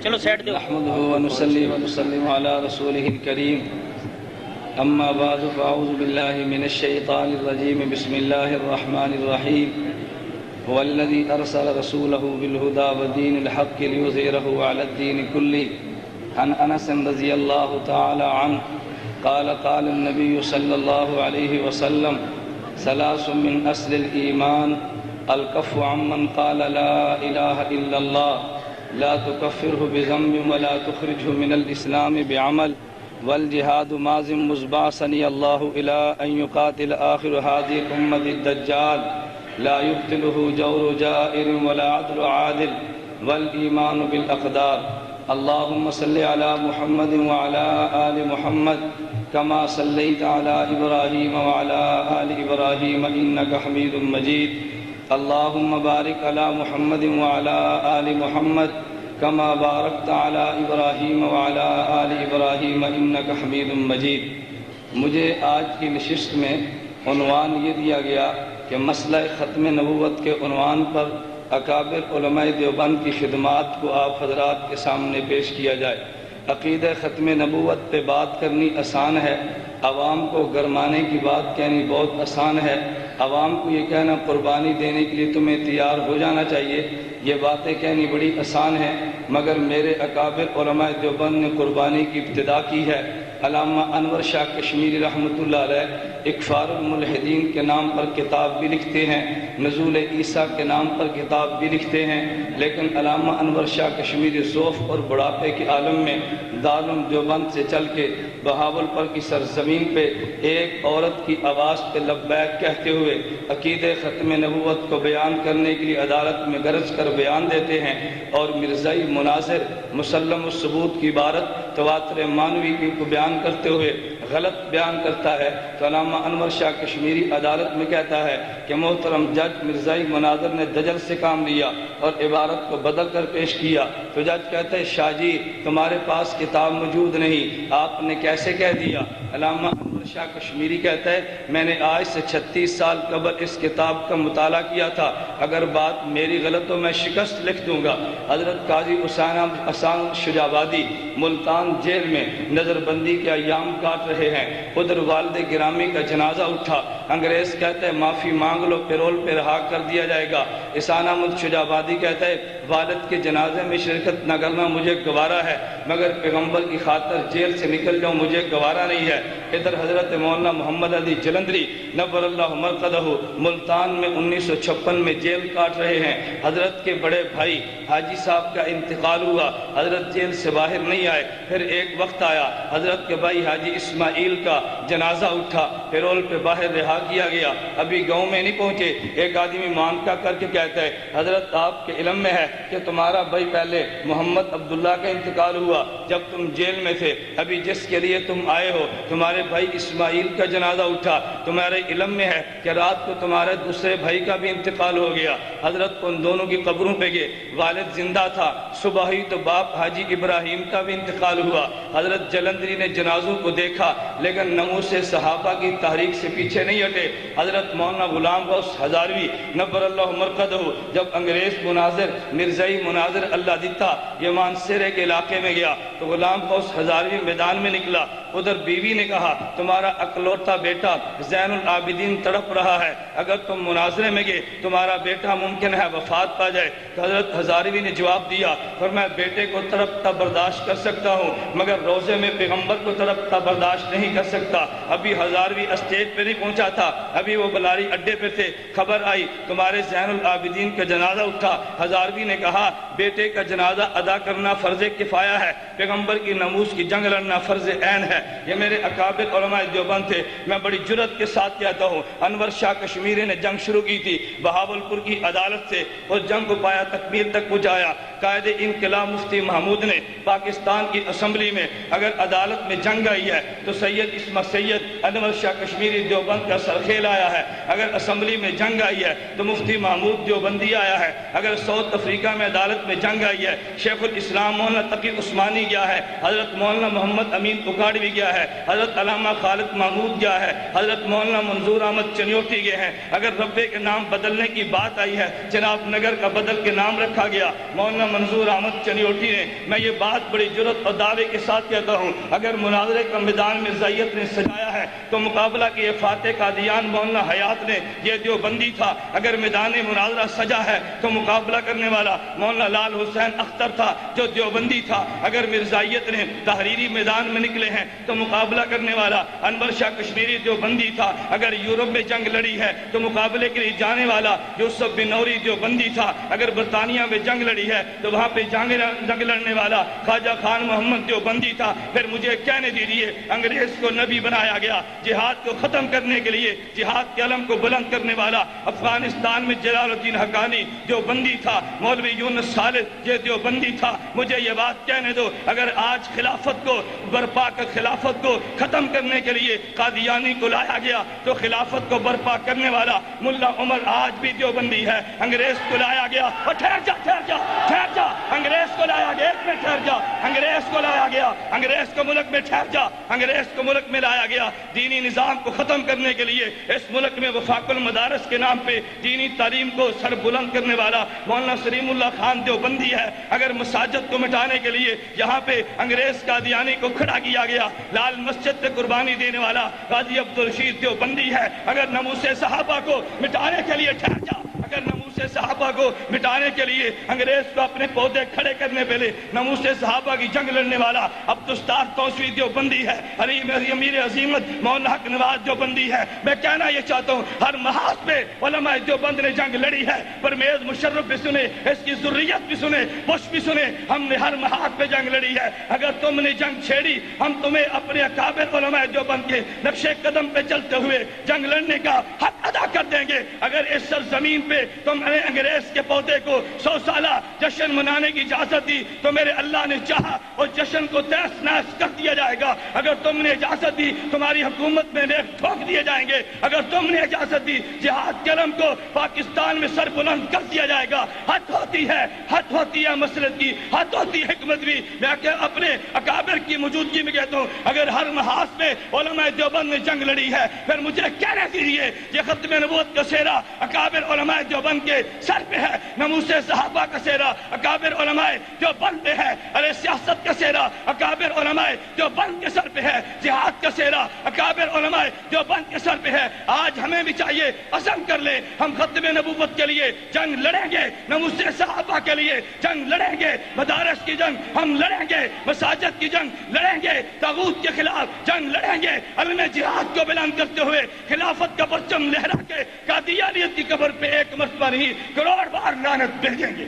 چلو سیٹ دو. نحمده ونصلي ونسلم على رسوله الكريم اما بعد فاعوذ بالله من الشيطان الرجيم بسم الله الرحمن الرحيم هو الذي ارسل رسوله بالهدى ودين الحق ليظهره على الدين كله عن انس رضي الله تعالى عنه قال قال النبي صلى الله عليه وسلم ثلاث من اصل الايمان الكف عمن قال لا اله الا الله لا تكفره بذنب ولا تخرجه من الاسلام بعمل والجهاد مازم مزبعثني الله الى ان يقاتل اخر هذه الامه الدجال لا يبطله جور جائر ولا عدل عادل والايمان بالاقدار اللهم صل على محمد وعلى آل محمد كما صليت على إبراهيم وعلى آل إبراهيم إنك حميد مجيد اللهم بارك على محمد وعلى آل محمد كما باركت على إبراهيم وعلى آل إبراهيم إنك حميد مجيد. مجھے آج کی نشست میں عنوان یہ دیا گیا کہ مسئلہ ختم نبوت کے عنوان پر اکابر علماء دیوبند کی خدمات کو آپ حضرات کے سامنے پیش کیا جائے. عقیدہ ختم نبوت پہ بات کرنی آسان ہے، عوام کو گرمانے کی بات کہنی بہت آسان ہے. عوام کو یہ کہنا قربانی دینے کے لیے تمہیں تیار ہو جانا چاہیے، یہ باتیں کہنی بڑی آسان ہیں، مگر میرے اکابر علماء دیوبند نے قربانی کی ابتدا کی ہے. علامہ انور شاہ کشمیری رحمۃ اللہ علیہ اکفار الملحدین کے نام پر کتاب بھی لکھتے ہیں، نزول عیسیٰ کے نام پر کتاب بھی لکھتے ہیں، لیکن علامہ انور شاہ کشمیری ذوف اور بڑھاپے کے عالم میں دارالعلوم دیوبند سے چل کے بہاولپور کی سرزمین پہ ایک عورت کی آواز پہ لبیک کہتے ہوئے عقیدہ ختم نبوت کو بیان کرنے کے لیے عدالت میں گرج کر بیان دیتے ہیں، اور مرزائی مناظر مسلم الثبوت کی عبارت تواتر مانوی کو بیان کرتے ہوئے غلط بیان کرتا ہے. تو علامہ انور شاہ کشمیری عدالت میں کہتا ہے کہ محترم جج مرزائی مناظر نے دجل سے کام لیا اور عبارت کو بدل کر پیش کیا. تو جج کہتا ہے شاہ جی تمہارے پاس کتاب موجود نہیں، آپ نے کیسے کہہ دیا؟ علامہ انور شاہ کشمیری کہتا ہے میں نے آج سے 36 سال قبل اس کتاب کا مطالعہ کیا تھا، اگر بات میری غلط ہو میں شکست لکھ دوں گا. حضرت قاضی حسان شجابادی ملتان جیل میں نظر بندی کے ایام کاٹ رہے ہیں، ادھر والد گرامی کا جنازہ اٹھا. انگریز کہتا ہے معافی مانگ لو، پیرول پہ رہا کر دیا جائے گا. احسان احمد شجابادی کہتا ہے والد کے جنازے میں شرکت نہ کرنا مجھے گوارا ہے، مگر پیغمبر کی خاطر جیل سے نکل جاؤں مجھے گوارا نہیں ہے. ادھر حضرت مولانا محمد علی جلندری نور اللہ مرقدہ ملتان میں 1956 میں جیل کاٹ رہے ہیں. حضرت کے بڑے بھائی حاجی صاحب کا انتقال ہوا، حضرت جیل سے باہر نہیں آئے. پھر ایک وقت آیا حضرت کے بھائی حاجی اسماعیل کا جنازہ اٹھا، پیرول پہ باہر رہا کیا گیا. ابھی گاؤں میں نہیں پہنچے، ایک آدمی مانکا کر کے کہتا ہے حضرت آپ کے علم میں ہے کہ تمہارا بھائی پہلے محمد عبداللہ کا انتقال ہوا جب تم جیل میں تھے، ابھی جس کے لیے تم آئے ہو تمہارے بھائی اسماعیل کا جنازہ اٹھا، تمہارے علم میں ہے کہ رات کو تمہارے دوسرے بھائی کا بھی انتقال ہو گیا. حضرت ان دونوں کی قبروں پہ گئے، والد زندہ تھا، صبح ہی تو باپ حاجی ابراہیم کا بھی انتقال ہوا. حضرت جلندری نے جنازوں کو دیکھا لیکن ناموس صحابہ کی تحریک سے پیچھے نہیں ہٹے. حضرت مولانا غلام غوث ہزاروی نبر اللہ مرقدہ جب انگریز مناظر مرزائی مناظر اللہ دیتا یہ مانسیرے کے علاقے میں گیا تو غلام غوث ہزاروی میدان میں نکلا. ادھر بیوی نے کہا تمہارا اکلوتا بیٹا زین العابدین تڑپ رہا ہے، اگر تم مناظرے میں گئے تمہارا بیٹا ممکن ہے وفات پا جائے. تو حضرت ہزاروی نے جواب دیا فرمایا بیٹے کو تڑپتا برداشت کر سکتا ہوں مگر روزے میں پیغمبر کو تڑپتا برداشت نہیں کر سکتا. ابھی ہزاروی اسٹیج پہ نہیں پہنچا تھا، ابھی وہ بلاری اڈے پہ تھے، خبر آئی تمہارے زین العابدین کا جنازہ اٹھا. ہزاروی نے کہا بیٹے کا جنازہ ادا کرنا فرض کفایہ ہے، پیغمبر کی ناموس کی جنگ لڑنا فرض عین ہے. یہ میرے اکابر علماء دیوبند تھے. میں بڑی جرأت کے ساتھ کہتا ہوں انور شاہ کشمیری نے جنگ شروع کی تھی بہاولپور کی عدالت سے، اس جنگ کو پایا تکمیل تک پہنچایا. قائد انقلاب مفتی محمود نے پاکستان کی اسمبلی میں اگر عدالت میں جنگ آئی ہے تو سید انور شاہ کشمیری دیوبند کا سرخیل آیا ہے، اگر اسمبلی میں جنگ آئی ہے تو مفتی محمود دیوبندی آیا ہے، اگر ساؤتھ افریقہ میں عدالت میں جنگ آئی ہے شیخ الاسلام مولانا تقی عثمانی گیا ہے، حضرت مولانا محمد امین اکاڑوی گیا ہے، حضرت علامہ خالد محمود گیا ہے، حضرت مولانا منظور احمد چنیوٹی گئے ہیں، اگر ربے کے نام بدلنے کی بات آئی ہے جناب نگر کا بدل کے نام رکھا گیا مولانا منظور احمد چنیوٹی نے۔ میں یہ بات بڑی جرات اور دعوے کے ساتھ کہتا ہوں، اگر مناظرے کا میدان مرزائیت نے سجایا ہے تو مقابلہ کی فاتح قادیان مولانا حیات نے، یہ دیوبندی تھا، اگر میدان مناظرہ سجا ہے تو مقابلہ کرنے والا مولانا لال حسین اختر تھا جو دیوبندی تھا، اگر مرزائیت نے تحریری میدان میں نکلے ہیں تو مقابلہ کرنے والا انور شاہ کشمیری دیوبندی تھا، اگر یورپ میں جنگ لڑی ہے تو مقابلے کے لیے جانے والا یوسف بن نوری دیوبندی تھا، اگر برطانیہ میں جنگ لڑی ہے تو وہاں پہ جنگ لڑنے والا خواجہ خان محمد دیوبندی تھا۔ پھر مجھے کہنے دیجیے انگریز کو نبی بنایا گیا، جہاد کو ختم کرنے کے لیے جہاد کے علم کو بلند کرنے والا افغانستان میں جلال الدین حقانی دیوبندی تھا، مولوی یونس صالح یہ دیوبندی تھا۔ مجھے یہ بات کہنے دو، اگر آج خلافت کو برپا کر خلافت کو ختم کرنے کے لیے قادیانی کو لایا گیا تو خلافت کو برپا کرنے والا ملا عمر آج بھی دیوبندی ہے۔ انگریز کو لایا گیا، اور ٹھہر جا انگریز کو لایا گیا، ایک میں ٹھہر جا، انگریز کو لایا گیا، انگریز کو ملک میں ٹھہر جا، انگریز کو ملک میں لایا گیا دینی نظام کو ختم کرنے کے لیے۔ اس ملک میں وفاق المدارس کے نام پہ دینی تعلیم کو سر بلند کرنے والا مولانا سلیم اللہ خان دیوبندی ہے۔ اگر مساجد کو مٹانے کے لیے یہاں پہ انگریز قادیانی کو کھڑا کیا گیا، لال مسجد پہ قربانی دینے والا قاضی عبدالرشید دیوبندی ہے۔ اگر ناموس صحابہ کو مٹانے کے لیے ٹھہر جا، اگر ناموس صحابہ کو مٹانے کے لیے انگریز کو اپنے پودے کھڑے کرنے پہلے ناموس صحابہ کی جنگ لڑنے والا عبدالستار توسوی دیوبندی ہے، امیر عظیمت مولانا حق نواز دیوبندی ہے۔ میں کہنا یہ چاہتا ہوں ہر محاذ پہ علماء دیوبند نے جنگ لڑی ہے، پرویز مشرف بھی سنے، اس کی ذریت بھی سنے، بش بھی سنے، ہم نے ہر محاذ پہ جنگ لڑی ہے۔ اگر تم نے جنگ چھیڑی ہم تمہیں اپنے اکابر علماء دیوبند کے نقش قدم پہ چلتے ہوئے جنگ لڑنے کا حق ادا کر دیں گے۔ اگر اس سرزمین پہ تم نے انگریز کے پودے کو 100 سالہ جشن منانے کی اجازت دی تو میرے اللہ نے چاہا اور جشن کو تہس نہس کر دیا جائے گا۔ اگر تم نے اجازت دی تمہاری حکومت میں نیک ٹھوک دیے جائیں گے۔ اگر تم نے اجازت دی جہاد کے علم کو پاکستان میں سر بلند کر دیا جائے گا۔ حد ہوتی ہے مسلط کی، حد ہوتی ہے حکمت بھی۔ میں اپنے اکابر کی موجودگی میں کہتا ہوں اگر ہر محاذ میں علماء دیوبند نے جنگ لڑی ہے پھر مجھے کہنے دیجیے یہ ختم نبوت کا سہرا اکابر علماء دیوبند کے سر پہ ہے، ناموس صحابہ کا سہرا اکابر علماء دیوبند پہ ہے، ارے سیاست کا سہرا اکابر علماء دیوبند کے سر پہ ہے، جہاد کا سہرا اکابر علماء دیوبند کے سر پہ ہے۔ آج ہمیں بھی چاہیے عزم کر لیں ہم ختم نبوت کے لیے جنگ لڑیں گے، ناموس صحابہ کے لیے جنگ لڑیں گے، مدارس کی جنگ ہم لڑیں گے، مساجد کی جنگ لڑیں گے، طاغوت کے خلاف جنگ لڑیں گے، علم جہاد کو بلند کرتے ہوئے خلافت کا پرچم لہرا کے قادیانیت کی قبر پہ ایک مرتبہ نہیں کروڑ بار لعنت بھیجیں گے۔